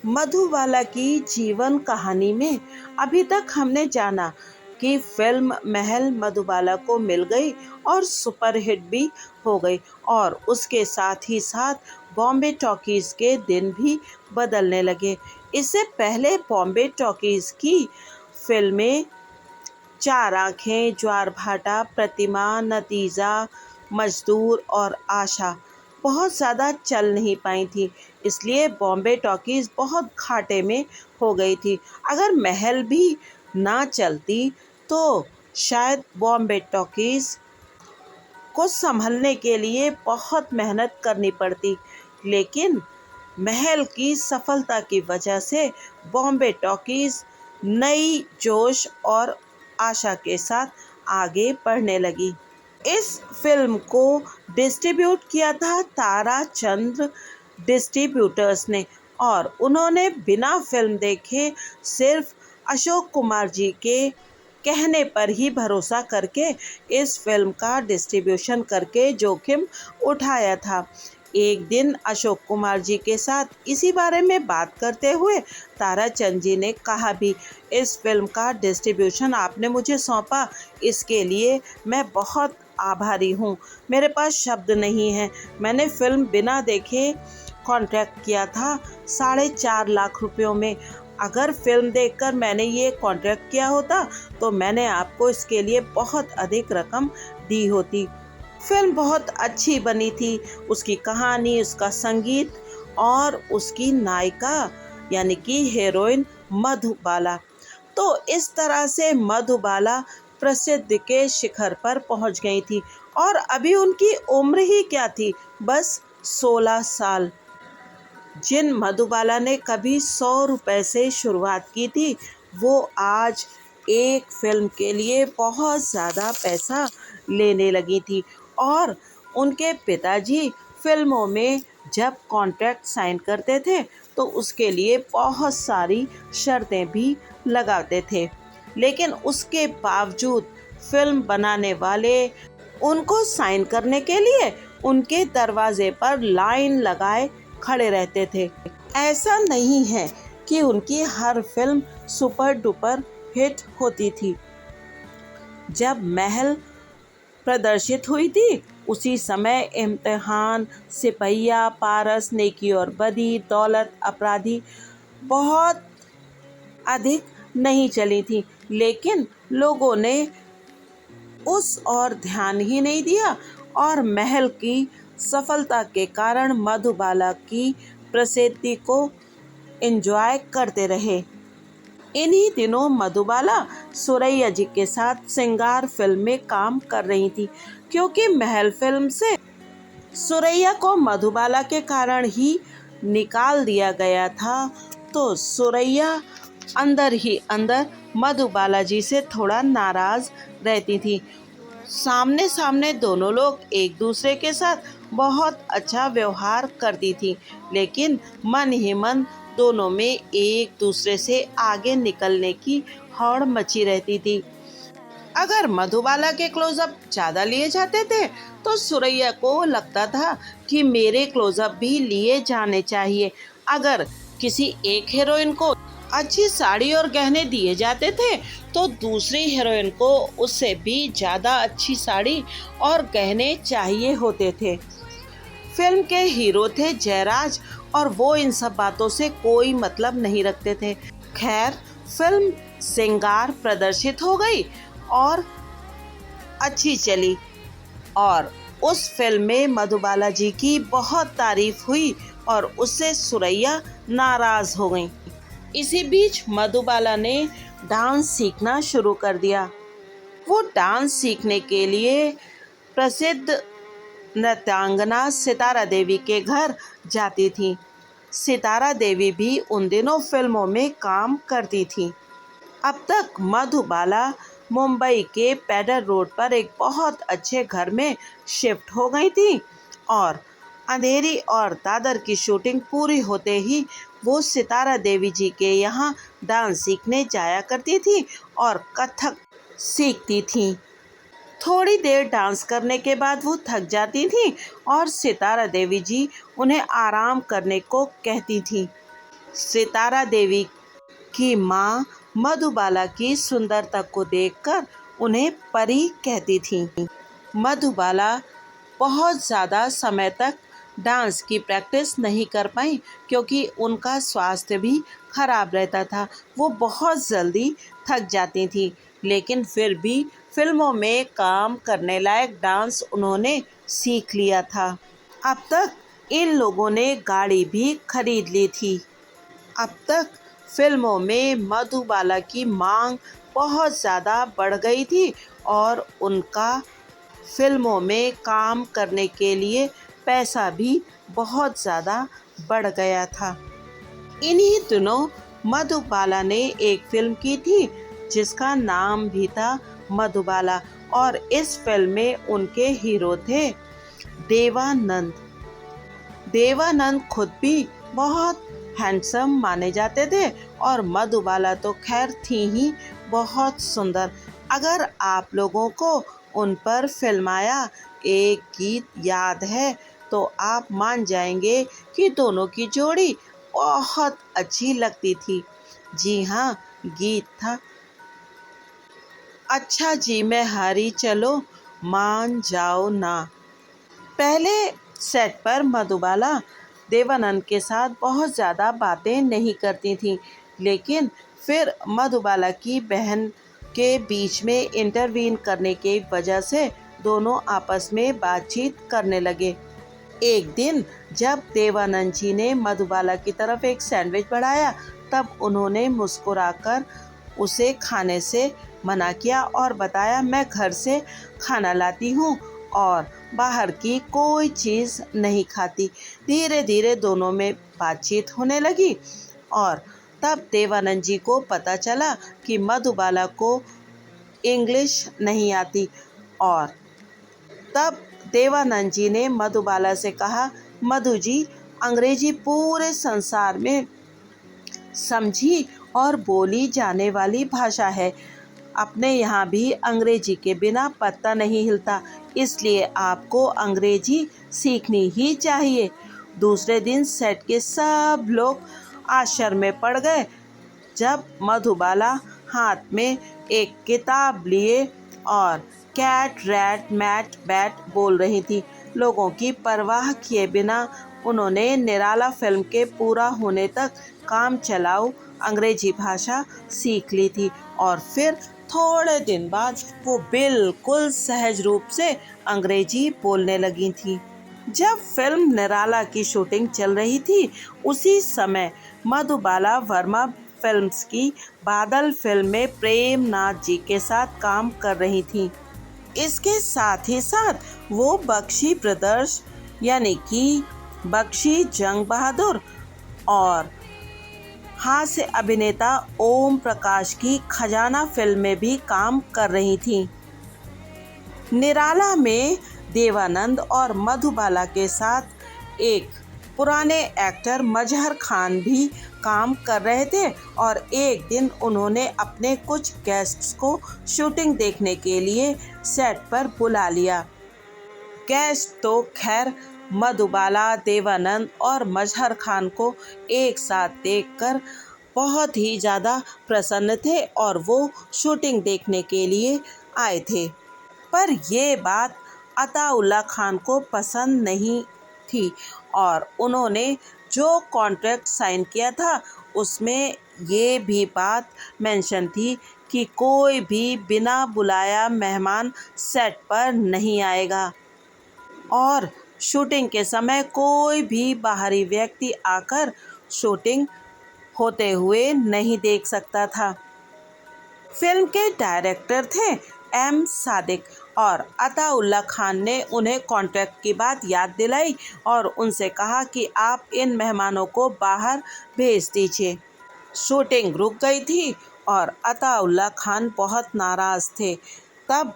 मधुबाला की जीवन कहानी में अभी तक हमने जाना कि फिल्म महल मधुबाला को मिल गई और सुपरहिट भी हो गई, और उसके साथ ही साथ बॉम्बे टॉकीज़ के दिन भी बदलने लगे। इससे पहले बॉम्बे टॉकीज़ की फिल्में चार आँखें, ज्वार भाटा, प्रतिमा, नतीजा, मजदूर और आशा बहुत ज़्यादा चल नहीं पाई थी, इसलिए बॉम्बे टॉकीज़ बहुत घाटे में हो गई थी। अगर महल भी ना चलती तो शायद बॉम्बे टॉकीज़ को संभलने के लिए बहुत मेहनत करनी पड़ती, लेकिन महल की सफलता की वजह से बॉम्बे टॉकीज़ नई जोश और आशा के साथ आगे बढ़ने लगी। इस फिल्म को डिस्ट्रीब्यूट किया था ताराचंद्र डिस्ट्रीब्यूटर्स ने, और उन्होंने बिना फिल्म देखे सिर्फ अशोक कुमार जी के कहने पर ही भरोसा करके इस फिल्म का डिस्ट्रीब्यूशन करके जोखिम उठाया था। एक दिन अशोक कुमार जी के साथ इसी बारे में बात करते हुए ताराचंद जी ने कहा भी, इस फिल्म का डिस्ट्रीब्यूशन आपने मुझे सौंपा, इसके लिए मैं बहुत आभारी हूँ। मेरे पास शब्द नहीं है। मैंने फिल्म बिना देखे कॉन्ट्रैक्ट किया था 4.5 लाख रुपयों में। अगर फिल्म देखकर मैंने ये कॉन्ट्रैक्ट किया होता तो मैंने आपको इसके लिए बहुत अधिक रकम दी होती। फिल्म बहुत अच्छी बनी थी, उसकी कहानी, उसका संगीत और उसकी नायिका यानी कि हीरोइन मधुबाला। तो इस तरह से मधुबाला प्रसिद्ध के शिखर पर पहुंच गई थी, और अभी उनकी उम्र ही क्या थी, बस 16 साल। जिन मधुबाला ने कभी 100 रुपए से शुरुआत की थी, वो आज एक फिल्म के लिए बहुत ज़्यादा पैसा लेने लगी थी, और उनके पिताजी फिल्मों में जब कॉन्ट्रैक्ट साइन करते थे तो उसके लिए बहुत सारी शर्तें भी लगाते थे, लेकिन उसके बावजूद फिल्म बनाने वाले उनको साइन करने के लिए उनके दरवाजे पर लाइन लगाए खड़े रहते थे। ऐसा नहीं है कि उनकी हर फिल्म सुपर डुपर हिट होती थी। जब महल प्रदर्शित हुई थी उसी समय इम्तिहान, सिपहिया, पारस, नेकी और बदी, दौलत, अपराधी बहुत अधिक नहीं चली थी, लेकिन लोगों ने उस और ध्यान ही नहीं दिया, और महल की सफलता के कारण मधुबाला की प्रसिद्धि को एंजॉय करते रहे। इन्हीं दिनों मधुबाला सुरैया जी के साथ सिंगार फिल्म में काम कर रही थी, क्योंकि महल फिल्म से सुरैया को मधुबाला के कारण ही निकाल दिया गया था, तो सुरैया अंदर ही अंदर मधुबाला जी से थोड़ा नाराज रहती थी। सामने सामने दोनों लोग एक दूसरे के साथ बहुत अच्छा व्यवहार करती थी, लेकिन मन ही मन दोनों में एक दूसरे से आगे निकलने की होड़ मची रहती थी। अगर मधुबाला के क्लोजअप ज़्यादा लिए जाते थे तो सुरैया को लगता था कि मेरे क्लोजअप भी लिए जाने चाहिए। अगर किसी एक हीरोइन को अच्छी साड़ी और गहने दिए जाते थे तो दूसरी हीरोइन को उससे भी ज़्यादा अच्छी साड़ी और गहने चाहिए होते थे। फिल्म के हीरो थे जयराज, और वो इन सब बातों से कोई मतलब नहीं रखते थे। खैर, फिल्म सिंगार प्रदर्शित हो गई और अच्छी चली, और उस फिल्म में मधुबाला जी की बहुत तारीफ हुई और उससे सुरैया नाराज हो गई। इसी बीच मधुबाला ने डांस सीखना शुरू कर दिया। वो डांस सीखने के लिए प्रसिद्ध नृत्यांगना सितारा देवी के घर जाती थी। सितारा देवी भी उन दिनों फिल्मों में काम करती थी। अब तक मधुबाला मुंबई के पेडर रोड पर एक बहुत अच्छे घर में शिफ्ट हो गई थी, और अंधेरी और दादर की शूटिंग पूरी होते ही वो सितारा देवी जी के यहाँ डांस सीखने जाया करती थी और कथक सीखती थी। थोड़ी देर डांस करने के बाद वो थक जाती थी और सितारा देवी जी उन्हें आराम करने को कहती थी। सितारा देवी की माँ मधुबाला की सुंदरता को देखकर उन्हें परी कहती थी। मधुबाला बहुत ज़्यादा समय तक डांस की प्रैक्टिस नहीं कर पाई क्योंकि उनका स्वास्थ्य भी खराब रहता था। वो बहुत जल्दी थक जाती थी, लेकिन फिर भी फिल्मों में काम करने लायक डांस उन्होंने सीख लिया था। अब तक इन लोगों ने गाड़ी भी खरीद ली थी। अब तक फिल्मों में मधुबाला की मांग बहुत ज़्यादा बढ़ गई थी और उनका फिल्मों में काम करने के लिए पैसा भी बहुत ज़्यादा बढ़ गया था। इन्हीं दिनों मधुबाला ने एक फिल्म की थी जिसका नाम भी था मधुबाला, और इस फिल्म में उनके हीरो थे देवानंद। देवानंद खुद भी बहुत हैंडसम माने जाते थे और मधुबाला तो खैर थी ही बहुत सुंदर। अगर आप लोगों को उन पर फिल्माया एक गीत याद है तो आप मान जाएंगे कि दोनों की जोड़ी बहुत अच्छी लगती थी। जी हाँ, गीत था अच्छा जी मैं हारी चलो मान जाओ ना। पहले सेट पर मधुबाला देवानंद के साथ बहुत ज़्यादा बातें नहीं करती थीं, लेकिन फिर मधुबाला की बहन के बीच में इंटरवीन करने की वजह से दोनों आपस में बातचीत करने लगे। एक दिन जब देवानंद जी ने मधुबाला की तरफ एक सैंडविच बढ़ाया, तब उन्होंने मुस्कुराकर उसे खाने से मना किया और बताया, मैं घर से खाना लाती हूँ और बाहर की कोई चीज़ नहीं खाती। धीरे धीरे दोनों में बातचीत होने लगी और तब देवानंद जी को पता चला कि मधुबाला को इंग्लिश नहीं आती, और तब देवानंद जी ने मधुबाला से कहा, मधु जी, अंग्रेजी पूरे संसार में समझी और बोली जाने वाली भाषा है। अपने यहाँ भी अंग्रेजी के बिना पत्ता नहीं हिलता, इसलिए आपको अंग्रेजी सीखनी ही चाहिए। दूसरे दिन सेट के सब लोग आश्चर्य में पड़ गए जब मधुबाला हाथ में एक किताब लिए और कैट रैट मैट बैट बोल रही थी। लोगों की परवाह किए बिना उन्होंने निराला फिल्म के पूरा होने तक काम चलाऊ अंग्रेजी भाषा सीख ली थी और फिर थोड़े दिन बाद वो बिल्कुल सहज रूप से अंग्रेजी बोलने लगी थी। जब फिल्म निराला की शूटिंग चल रही थी, उसी समय मधुबाला वर्मा फिल्म्स की बादल फिल्म में प्रेम नाथ जी के साथ काम कर रही थी। इसके साथ ही साथ वो बख्शी ब्रदर्स यानी कि बख्शी जंग बहादुर और हास्य अभिनेता ओम प्रकाश की खजाना फिल्म में भी काम कर रही थी। निराला में देवानंद और मधुबाला के साथ एक पुराने एक्टर मजहर खान भी काम कर रहे थे और एक दिन उन्होंने अपने कुछ गेस्ट्स को शूटिंग देखने के लिए सेट पर बुला लिया। गेस्ट तो खैर मधुबाला, देवानंद और मजहर खान को एक साथ देखकर बहुत ही ज़्यादा प्रसन्न थे और वो शूटिंग देखने के लिए आए थे। पर ये बात अताउल्ला खान को पसंद नहीं थी और उन्होंने जो कॉन्ट्रैक्ट साइन किया था उसमें ये भी बात मेंशन थी कि कोई भी बिना बुलाया मेहमान सेट पर नहीं आएगा और शूटिंग के समय कोई भी बाहरी व्यक्ति आकर शूटिंग होते हुए नहीं देख सकता था। फिल्म के डायरेक्टर थे एम सादिक और अताउल्ला खान ने उन्हें कॉन्ट्रैक्ट की बात याद दिलाई और उनसे कहा कि आप इन मेहमानों को बाहर भेज दीजिए। शूटिंग रुक गई थी और अताउल्ला खान बहुत नाराज़ थे। तब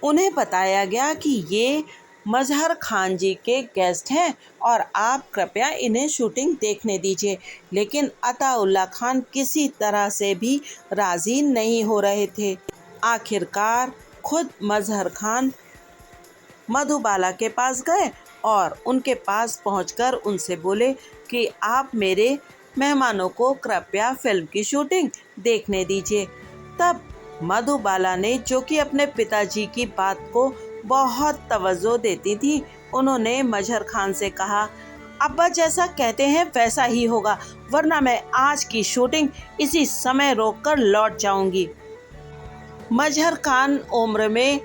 उन्हें बताया गया कि ये मजहर खान जी के गेस्ट हैं और आप कृपया इन्हें शूटिंग देखने दीजिए, लेकिन अताउल्ला खान किसी तरह से भी राज़ी नहीं हो रहे थे। आखिरकार खुद मजहर खान मधुबाला के पास गए और उनके पास पहुंचकर उनसे बोले कि आप मेरे मेहमानों को कृपया फिल्म की शूटिंग देखने दीजिए। तब मधुबाला ने, जो कि अपने पिताजी की बात को बहुत तवज्जो देती थी, उन्होंने मजहर खान से कहा, अब्बा जैसा कहते हैं वैसा ही होगा, वरना मैं आज की शूटिंग इसी समय रोककर लौट जाऊंगी। मजहर खान उम्र में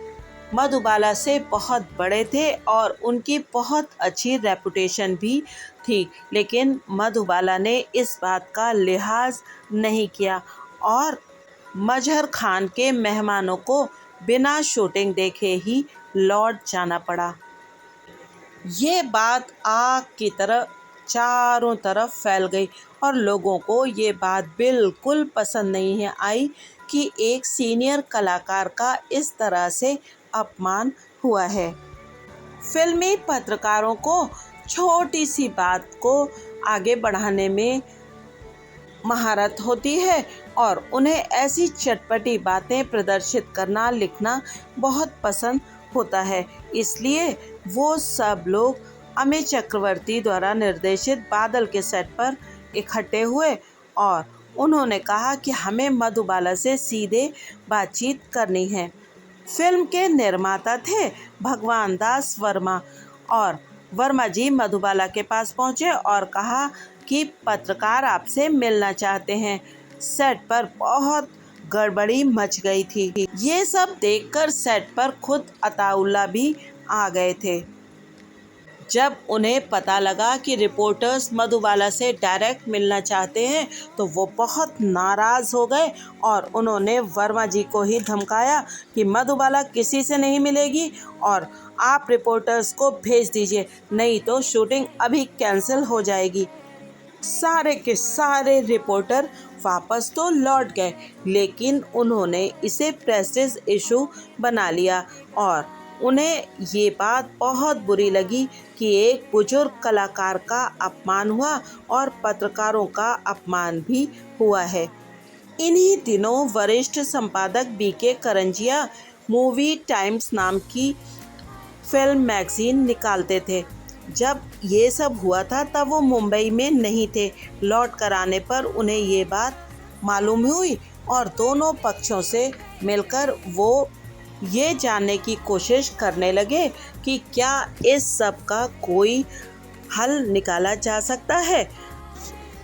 मधुबाला से बहुत बड़े थे और उनकी बहुत अच्छी रेपुटेशन भी थी, लेकिन मधुबाला ने इस बात का लिहाज नहीं किया और मजहर खान के मेहमानों को बिना शूटिंग देखे ही लौट जाना पड़ा। ये बात आग की तरह चारों तरफ फैल गई और लोगों को ये बात बिल्कुल पसंद नहीं आई कि एक सीनियर कलाकार का इस तरह से अपमान हुआ है। फिल्मी पत्रकारों को छोटी सी बात को आगे बढ़ाने में महारत होती है और उन्हें ऐसी चटपटी बातें प्रदर्शित करना, लिखना बहुत पसंद होता है। इसलिए वो सब लोग अमित चक्रवर्ती द्वारा निर्देशित बादल के सेट पर इकट्ठे हुए और उन्होंने कहा कि हमें मधुबाला से सीधे बातचीत करनी है। फिल्म के निर्माता थे भगवान दास वर्मा और वर्मा जी मधुबाला के पास पहुंचे और कहा कि पत्रकार आपसे मिलना चाहते हैं। सेट पर बहुत गड़बड़ी मच गई थी। ये सब देखकर सेट पर खुद अताउल्ला भी आ गए थे। जब उन्हें पता लगा कि रिपोर्टर्स मधुबाला से डायरेक्ट मिलना चाहते हैं तो वो बहुत नाराज़ हो गए और उन्होंने वर्मा जी को ही धमकाया कि मधुबाला किसी से नहीं मिलेगी और आप रिपोर्टर्स को भेज दीजिए, नहीं तो शूटिंग अभी कैंसिल हो जाएगी। सारे के सारे रिपोर्टर वापस तो लौट गए, लेकिन उन्होंने इसे प्रेस्टीज इशू बना लिया और उन्हें ये बात बहुत बुरी लगी कि एक बुजुर्ग कलाकार का अपमान हुआ और पत्रकारों का अपमान भी हुआ है। इन्हीं दिनों वरिष्ठ संपादक बीके करंजिया मूवी टाइम्स नाम की फिल्म मैगजीन निकालते थे। जब ये सब हुआ था तब वो मुंबई में नहीं थे। लौट कर आने पर उन्हें ये बात मालूम हुई और दोनों पक्षों से मिलकर वो ये जानने की कोशिश करने लगे कि क्या इस सब का कोई हल निकाला जा सकता है।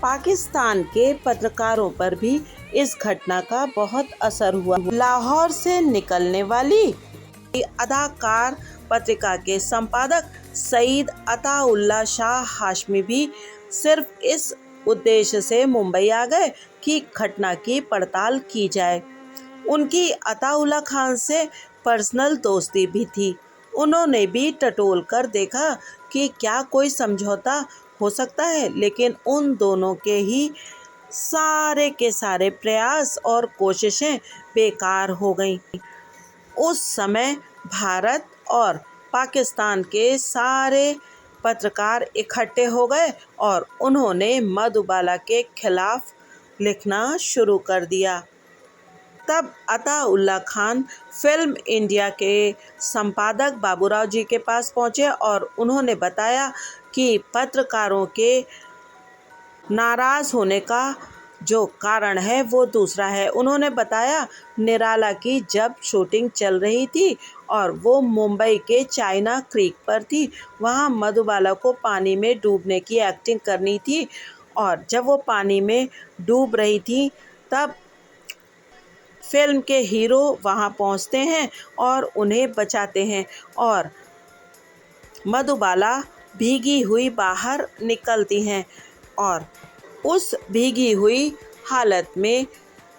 पाकिस्तान के पत्रकारों पर भी इस घटना का बहुत असर हुआ। लाहौर से निकलने वाली अदाकार पत्रिका के संपादक सईद अताउल्ला शाह हाशमी भी सिर्फ इस उद्देश्य से मुंबई आ गए कि घटना की पड़ताल की जाए। उनकी अताउल्ला खान से पर्सनल दोस्ती भी थी। उन्होंने भी टटोल कर देखा कि क्या कोई समझौता हो सकता है, लेकिन उन दोनों के ही सारे के सारे प्रयास और कोशिशें बेकार हो गईं। उस समय भारत और पाकिस्तान के सारे पत्रकार इकट्ठे हो गए और उन्होंने मधुबाला के खिलाफ लिखना शुरू कर दिया। तब अताउल्ला खान फिल्म इंडिया के संपादक बाबूराव जी के पास पहुंचे और उन्होंने बताया कि पत्रकारों के नाराज़ होने का जो कारण है वो दूसरा है। उन्होंने बताया निराला की जब शूटिंग चल रही थी और वो मुंबई के चाइना क्रीक पर थी, वहाँ मधुबाला को पानी में डूबने की एक्टिंग करनी थी और जब वो पानी में डूब रही थी तब फिल्म के हीरो वहाँ पहुँचते हैं और उन्हें बचाते हैं और मधुबाला भीगी हुई बाहर निकलती हैं और उस भीगी हुई हालत में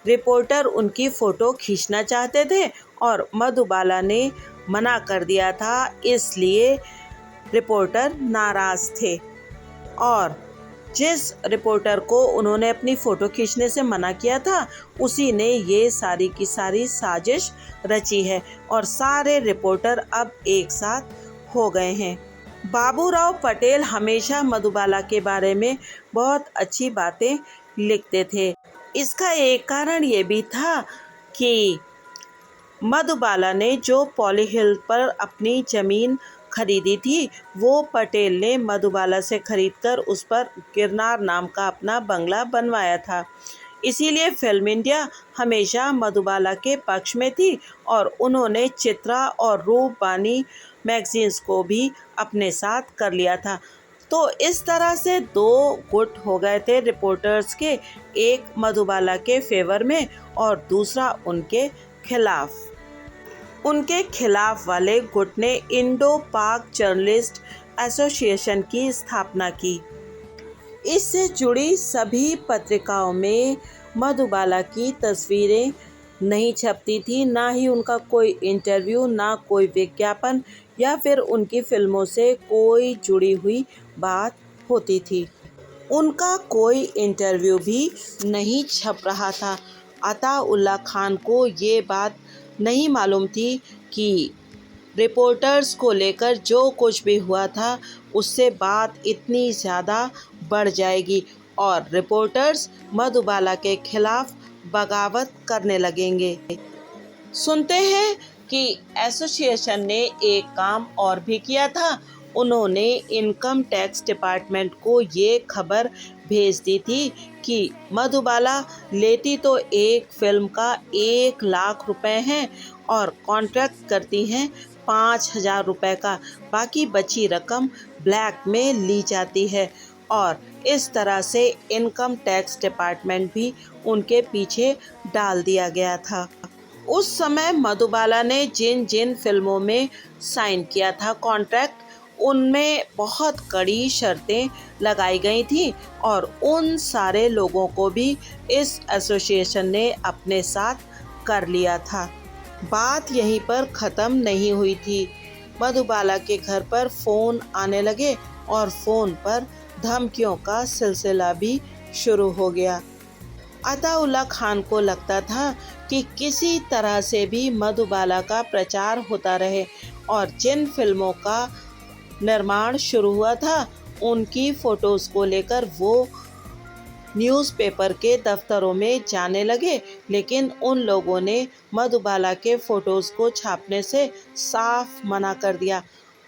रिपोर्टर उनकी फ़ोटो खींचना चाहते थे और मधुबाला ने मना कर दिया था, इसलिए रिपोर्टर नाराज़ थे और जिस रिपोर्टर को उन्होंने अपनी फ़ोटो खींचने से मना किया था उसी ने ये सारी की सारी साजिश रची है और सारे रिपोर्टर अब एक साथ हो गए हैं। बाबूराव पटेल हमेशा मधुबाला के बारे में बहुत अच्छी बातें लिखते थे। इसका एक कारण ये भी था कि मधुबाला ने जो पॉली हिल पर अपनी ज़मीन खरीदी थी वो पटेल ने मधुबाला से खरीदकर उस पर गिरनार नाम का अपना बंगला बनवाया था। इसीलिए फिल्म इंडिया हमेशा मधुबाला के पक्ष में थी और उन्होंने चित्रा और रूपवानी मैगजीन्स को भी अपने साथ कर लिया था। तो इस तरह से दो गुट हो गए थे रिपोर्टर्स के, एक मधुबाला के फेवर में और दूसरा उनके खिलाफ। उनके खिलाफ वाले गुट ने इंडो पाक जर्नलिस्ट एसोसिएशन की स्थापना की। इससे जुड़ी सभी पत्रिकाओं में मधुबाला की तस्वीरें नहीं छपती थी, ना ही उनका कोई इंटरव्यू, ना कोई विज्ञापन या फिर उनकी फिल्मों से कोई जुड़ी हुई बात होती थी। उनका कोई इंटरव्यू भी नहीं छप रहा था। अताउल्ला खान को ये बात नहीं मालूम थी कि रिपोर्टर्स को लेकर जो कुछ भी हुआ था उससे बात इतनी ज़्यादा बढ़ जाएगी और रिपोर्टर्स मधुबाला के खिलाफ बगावत करने लगेंगे। सुनते हैं कि एसोसिएशन ने एक काम और भी किया था। उन्होंने इनकम टैक्स डिपार्टमेंट को ये खबर भेज दी थी कि मधुबाला लेती तो एक फिल्म का 1 लाख रुपए हैं और कॉन्ट्रैक्ट करती हैं 5,000 रुपये का, बाकी बची रकम ब्लैक में ली जाती है। और इस तरह से इनकम टैक्स डिपार्टमेंट भी उनके पीछे डाल दिया गया था। उस समय मधुबाला ने जिन जिन फिल्मों में साइन किया था कॉन्ट्रैक्ट, उनमें बहुत कड़ी शर्तें लगाई गई थी और उन सारे लोगों को भी इस एसोसिएशन ने अपने साथ कर लिया था। बात यहीं पर ख़त्म नहीं हुई थी। मधुबाला के घर पर फ़ोन आने लगे और फ़ोन पर धमकियों का सिलसिला भी शुरू हो गया। अताउल्ला खान को लगता था कि किसी तरह से भी मधुबाला का प्रचार होता रहे और जिन फिल्मों का निर्माण शुरू हुआ था उनकी फ़ोटोज़ को लेकर वो न्यूज़पेपर के दफ्तरों में जाने लगे, लेकिन उन लोगों ने मधुबाला के फ़ोटोज़ को छापने से साफ मना कर दिया।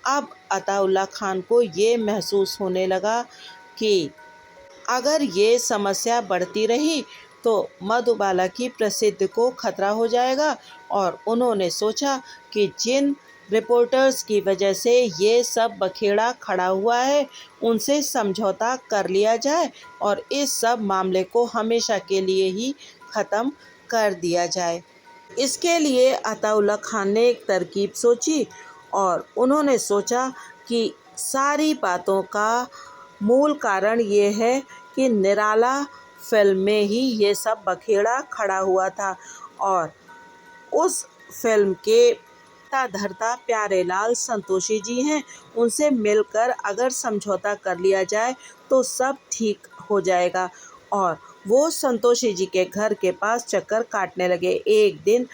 अब अताउल्ला खान को ये महसूस होने लगा कि अगर ये समस्या बढ़ती रही तो मधुबाला की प्रसिद्धि को खतरा हो जाएगा और उन्होंने सोचा कि जिन रिपोर्टर्स की वजह से ये सब बखेड़ा खड़ा हुआ है उनसे समझौता कर लिया जाए और इस सब मामले को हमेशा के लिए ही ख़त्म कर दिया जाए। इसके लिए अताउल्ला खान ने एक तरकीब सोची और उन्होंने सोचा कि सारी बातों का मूल कारण ये है कि निराला फिल्म में ही ये सब बखेड़ा खड़ा हुआ था और उस फिल्म के धरता प्यारेलाल संतोषी जी हैं, उनसे मिलकर अगर समझौता कर लिया जाए तो सब ठीक हो जाएगा। और वो संतोषी जी के घर के पास चक्कर काटने लगे। एक दिन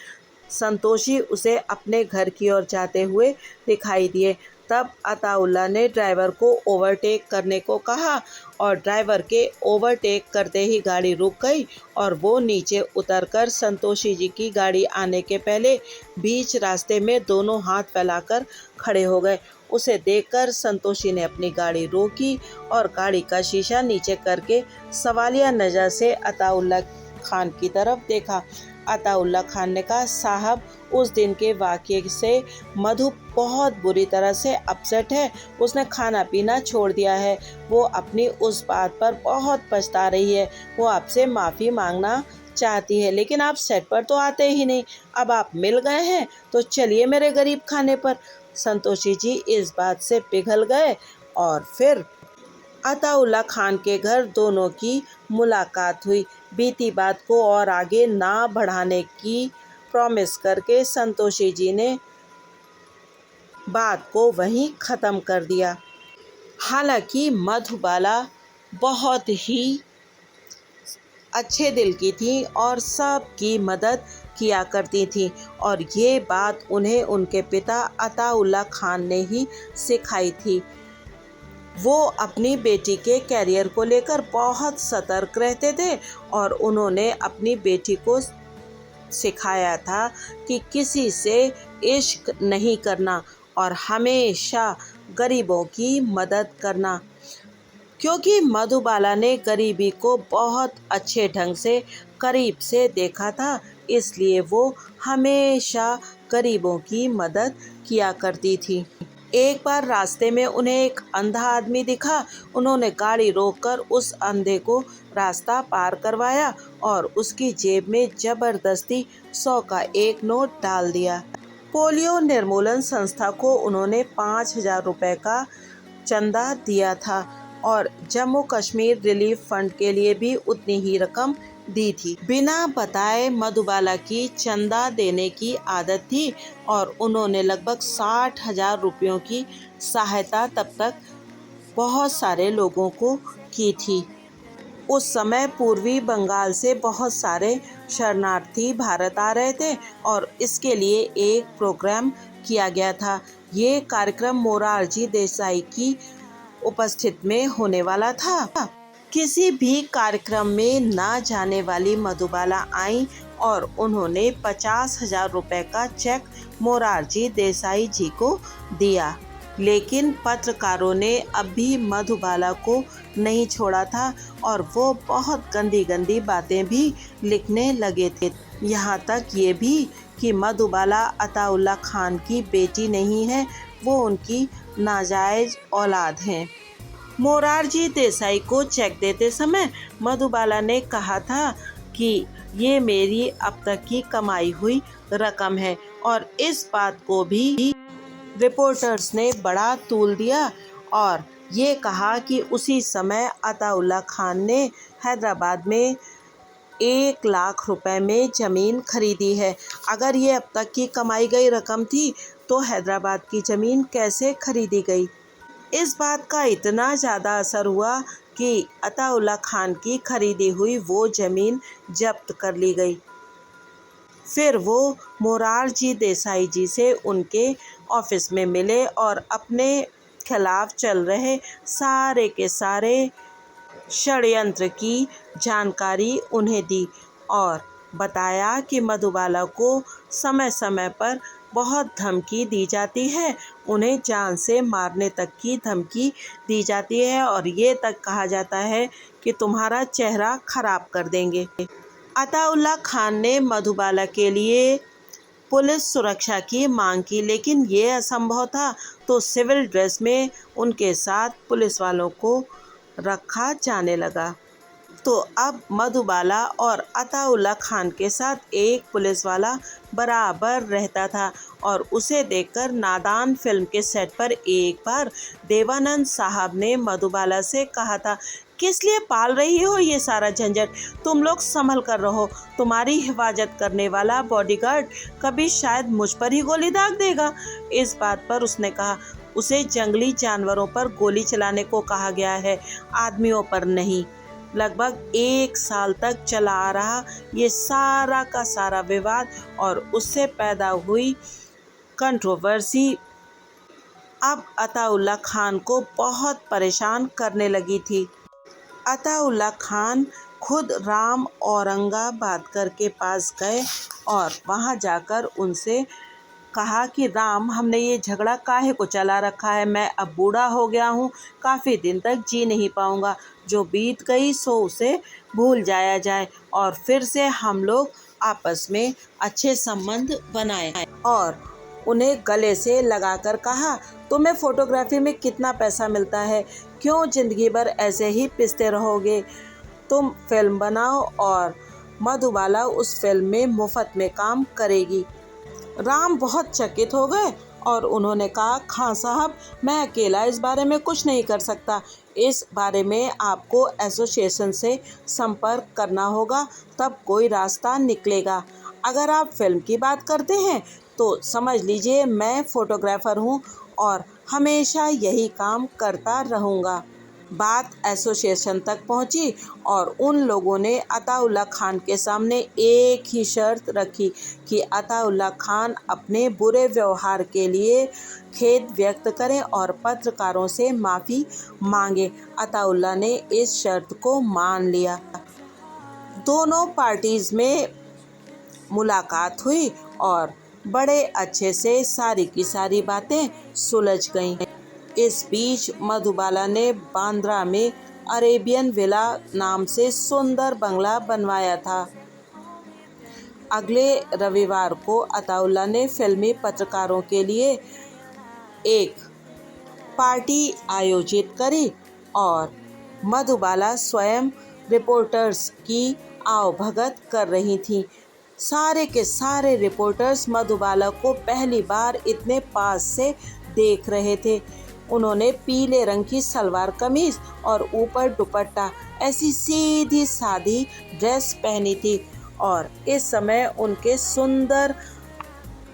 संतोषी उसे अपने घर की ओर जाते हुए दिखाई दिए। तब अताउल्ला ने ड्राइवर को ओवरटेक करने को कहा और ड्राइवर के ओवरटेक करते ही गाड़ी रुक गई और वो नीचे उतरकर संतोषी जी की गाड़ी आने के पहले बीच रास्ते में दोनों हाथ फैलाकर खड़े हो गए। उसे देखकर संतोषी ने अपनी गाड़ी रोकी और गाड़ी का शीशा नीचे करके सवालिया नज़र से अताउल्ला खान की तरफ देखा। अताउल्ला खान ने कहा, साहब उस दिन के वाक़ये से मधु बहुत बुरी तरह से अपसेट है। उसने खाना पीना छोड़ दिया है। वो अपनी उस बात पर बहुत पछता रही है। वो आपसे माफ़ी मांगना चाहती है, लेकिन आप सेट पर तो आते ही नहीं। अब आप मिल गए हैं तो चलिए मेरे गरीब खाने पर। संतोषी जी इस बात से पिघल गए और फिर अताउल्ला खान के घर दोनों की मुलाकात हुई। बीती बात को और आगे ना बढ़ाने की प्रॉमिस करके संतोषी जी ने बात को वहीं ख़त्म कर दिया। हालांकि मधुबाला बहुत ही अच्छे दिल की थी और सबकी मदद किया करती थी और ये बात उन्हें उनके पिता अताउल्ला खान ने ही सिखाई थी। वो अपनी बेटी के कैरियर को लेकर बहुत सतर्क रहते थे और उन्होंने अपनी बेटी को सिखाया था कि किसी से इश्क नहीं करना और हमेशा गरीबों की मदद करना। क्योंकि मधुबाला ने गरीबी को बहुत अच्छे ढंग से करीब से देखा था, इसलिए वो हमेशा गरीबों की मदद किया करती थी। एक बार रास्ते में उन्हें एक अंधा आदमी दिखा। उन्होंने गाड़ी रोककर उस अंधे को रास्ता पार करवाया और उसकी जेब में जबरदस्ती 100 का एक नोट डाल दिया। पोलियो निर्मूलन संस्था को उन्होंने 5,000 रुपए का चंदा दिया था और जम्मू कश्मीर रिलीफ फंड के लिए भी उतनी ही रकम दी थी। बिना बताए मधुबाला की चंदा देने की आदत थी और उन्होंने लगभग 60,000 रुपयों की सहायता तब तक बहुत सारे लोगों को की थी। उस समय पूर्वी बंगाल से बहुत सारे शरणार्थी भारत आ रहे थे और इसके लिए एक प्रोग्राम किया गया था। ये कार्यक्रम मोरारजी देसाई की उपस्थिति में होने वाला था। किसी भी कार्यक्रम में ना जाने वाली मधुबाला आई और उन्होंने 50,000 रुपए का चेक मोरारजी देसाई जी को दिया। लेकिन पत्रकारों ने अब भी मधुबाला को नहीं छोड़ा था और वो बहुत गंदी गंदी बातें भी लिखने लगे थे। यहाँ तक ये भी कि मधुबाला अताउल्ला खान की बेटी नहीं है, वो उनकी नाजायज औलाद हैं। मोरारजी देसाई को चेक देते समय मधुबाला ने कहा था कि ये मेरी अब तक की कमाई हुई रकम है और इस बात को भी रिपोर्टर्स ने बड़ा तूल दिया और ये कहा कि उसी समय अताउल्ला खान ने हैदराबाद में 1 लाख रुपए में ज़मीन खरीदी है। अगर ये अब तक की कमाई गई रकम थी तो हैदराबाद की ज़मीन कैसे खरीदी गई? इस बात का इतना ज़्यादा असर हुआ कि अताउल्ला खान की खरीदी हुई वो ज़मीन जब्त कर ली गई। फिर वो मोरारजी देसाई जी से उनके ऑफिस में मिले और अपने खिलाफ चल रहे सारे के सारे षड्यंत्र की जानकारी उन्हें दी और बताया कि मधुबाला को समय समय पर बहुत धमकी दी जाती है, उन्हें जान से मारने तक की धमकी दी जाती है और ये तक कहा जाता है कि तुम्हारा चेहरा खराब कर देंगे। अताउल्ला खान ने मधुबाला के लिए पुलिस सुरक्षा की मांग की, लेकिन ये असंभव था, तो सिविल ड्रेस में उनके साथ पुलिस वालों को रखा जाने लगा। तो अब मधुबाला और अताउल्ला खान के साथ एक पुलिस वाला बराबर रहता था और उसे देखकर नादान फिल्म के सेट पर एक बार देवानंद साहब ने मधुबाला से कहा था, किस लिए पाल रही हो ये सारा झंझट? तुम लोग संभल कर रहो, तुम्हारी हिफाजत करने वाला बॉडीगार्ड कभी शायद मुझ पर ही गोली दाग देगा। इस बात पर उसने कहा, उसे जंगली जानवरों पर गोली चलाने को कहा गया है, आदमियों पर नहीं। लगभग 1 साल तक चला आ रहा ये सारा का सारा विवाद और उससे पैदा हुई कंट्रोवर्सी अब अताउल्ला खान को बहुत परेशान करने लगी थी। अताउल्ला खान खुद राम औरंगाबादकर के पास गए और वहां जाकर उनसे कहा कि राम, हमने ये झगड़ा काहे को चला रखा है? मैं अब बूढ़ा हो गया हूँ, काफ़ी दिन तक जी नहीं पाऊँगा। जो बीत गई सो उसे भूल जाया जाए और फिर से हम लोग आपस में अच्छे संबंध बनाएं। और उन्हें गले से लगाकर कहा, तुम्हें फोटोग्राफी में कितना पैसा मिलता है? क्यों ज़िंदगी भर ऐसे ही पिसते रहोगे? तुम फिल्म बनाओ और मधुबाला उस फिल्म में मुफ्त में काम करेगी। राम बहुत चकित हो गए और उन्होंने कहा, खां साहब, मैं अकेला इस बारे में कुछ नहीं कर सकता। इस बारे में आपको एसोसिएशन से संपर्क करना होगा, तब कोई रास्ता निकलेगा। अगर आप फिल्म की बात करते हैं तो समझ लीजिए मैं फ़ोटोग्राफ़र हूँ और हमेशा यही काम करता रहूँगा। बात एसोसिएशन तक पहुंची और उन लोगों ने अताउल्ला खान के सामने एक ही शर्त रखी कि अताउल्ला खान अपने बुरे व्यवहार के लिए खेद व्यक्त करें और पत्रकारों से माफ़ी मांगे। अताउल्ला ने इस शर्त को मान लिया। दोनों पार्टीज़ में मुलाकात हुई और बड़े अच्छे से सारी की सारी बातें सुलझ गईं। इस बीच मधुबाला ने बांद्रा में अरेबियन विला नाम से सुंदर बंगला बनवाया था। अगले रविवार को अताउल्ला ने फिल्मी पत्रकारों के लिए एक पार्टी आयोजित करी और मधुबाला स्वयं रिपोर्टर्स की आवभगत कर रही थीं। सारे के सारे रिपोर्टर्स मधुबाला को पहली बार इतने पास से देख रहे थे। उन्होंने पीले रंग की सलवार कमीज और ऊपर दुपट्टा ऐसी सीधी सादी ड्रेस पहनी थी और इस समय उनके सुंदर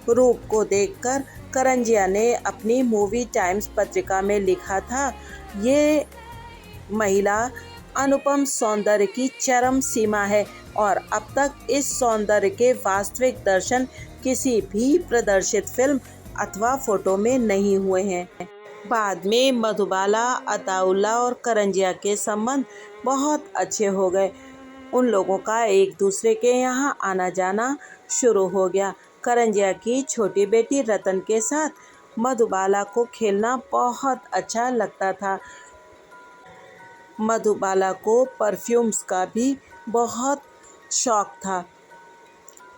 रूप को देखकर करंजिया ने अपनी मूवी टाइम्स पत्रिका में लिखा था, ये महिला अनुपम सौंदर्य की चरम सीमा है और अब तक इस सौंदर्य के वास्तविक दर्शन किसी भी प्रदर्शित फिल्म अथवा फोटो में नहीं हुए हैं। बाद में मधुबाला, अताउल्ला और करंजिया के संबंध बहुत अच्छे हो गए। उन लोगों का एक दूसरे के यहाँ आना जाना शुरू हो गया। करंजिया की छोटी बेटी रतन के साथ मधुबाला को खेलना बहुत अच्छा लगता था। मधुबाला को परफ्यूम्स का भी बहुत शौक था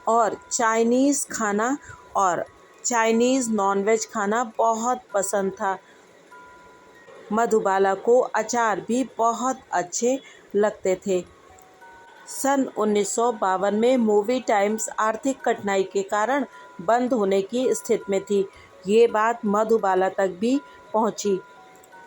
और चाइनीज़ खाना और चाइनीज़ नॉनवेज खाना बहुत पसंद था। मधुबाला को अचार भी बहुत अच्छे लगते थे। सन 1952 में मूवी टाइम्स आर्थिक कठिनाई के कारण बंद होने की स्थिति में थी। ये बात मधुबाला तक भी पहुंची।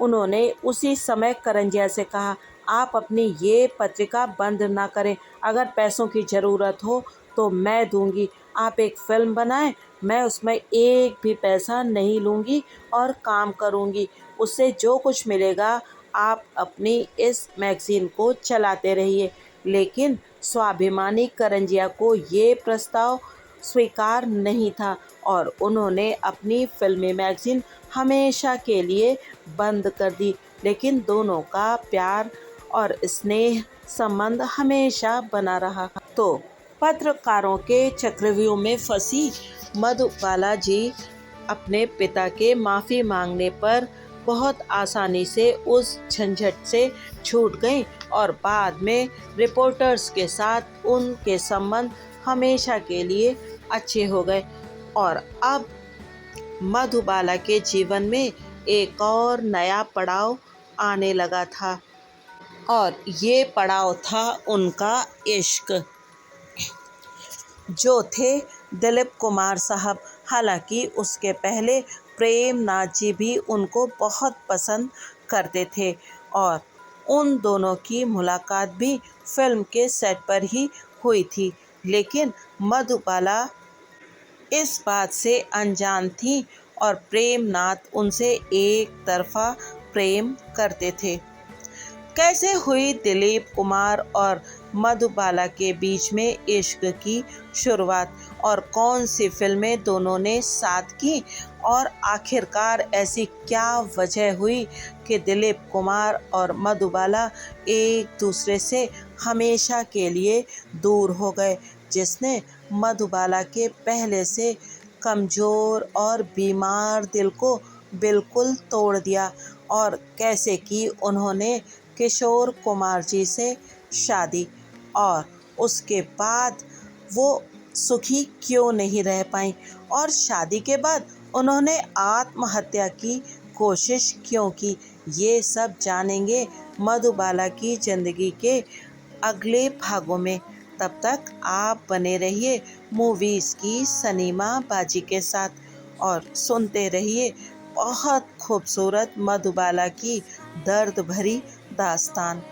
उन्होंने उसी समय करंजिया से कहा, आप अपनी ये पत्रिका बंद ना करें। अगर पैसों की ज़रूरत हो तो मैं दूंगी। आप एक फ़िल्म बनाएं, मैं उसमें एक भी पैसा नहीं लूँगी और काम करूँगी। उससे जो कुछ मिलेगा आप अपनी इस मैगज़ीन को चलाते रहिए। लेकिन स्वाभिमानी करंजिया को ये प्रस्ताव स्वीकार नहीं था और उन्होंने अपनी फिल्मी मैगज़ीन हमेशा के लिए बंद कर दी। लेकिन दोनों का प्यार और स्नेह संबंध हमेशा बना रहा। तो पत्रकारों के चक्रव्यूह में फंसी मधुबाला जी अपने पिता के माफ़ी मांगने पर बहुत आसानी से उस झंझट से छूट गईं और बाद में रिपोर्टर्स के साथ उनके संबंध हमेशा के लिए अच्छे हो गए। और अब मधुबाला के जीवन में एक और नया पड़ाव आने लगा था और ये पड़ाव था उनका इश्क, जो थे दिलीप कुमार साहब। हालांकि उसके पहले प्रेम नाथ जी भी उनको बहुत पसंद करते थे और उन दोनों की मुलाकात भी फिल्म के सेट पर ही हुई थी। लेकिन मधुबाला इस बात से अनजान थी और प्रेम नाथ उनसे एक तरफा प्रेम करते थे। कैसे हुई दिलीप कुमार और मधुबाला के बीच में इश्क की शुरुआत और कौन सी फिल्में दोनों ने साथ की और आखिरकार ऐसी क्या वजह हुई कि दिलीप कुमार और मधुबाला एक दूसरे से हमेशा के लिए दूर हो गए, जिसने मधुबाला के पहले से कमज़ोर और बीमार दिल को बिल्कुल तोड़ दिया और कैसे की उन्होंने किशोर कुमार जी से शादी और उसके बाद वो सुखी क्यों नहीं रह पाई और शादी के बाद उन्होंने आत्महत्या की कोशिश क्यों की। ये सब जानेंगे मधुबाला की ज़िंदगी के अगले भागों में। तब तक आप बने रहिए मूवीज़ की सनीमा बाजी के साथ और सुनते रहिए बहुत खूबसूरत मधुबाला की दर्द भरी दास्तान।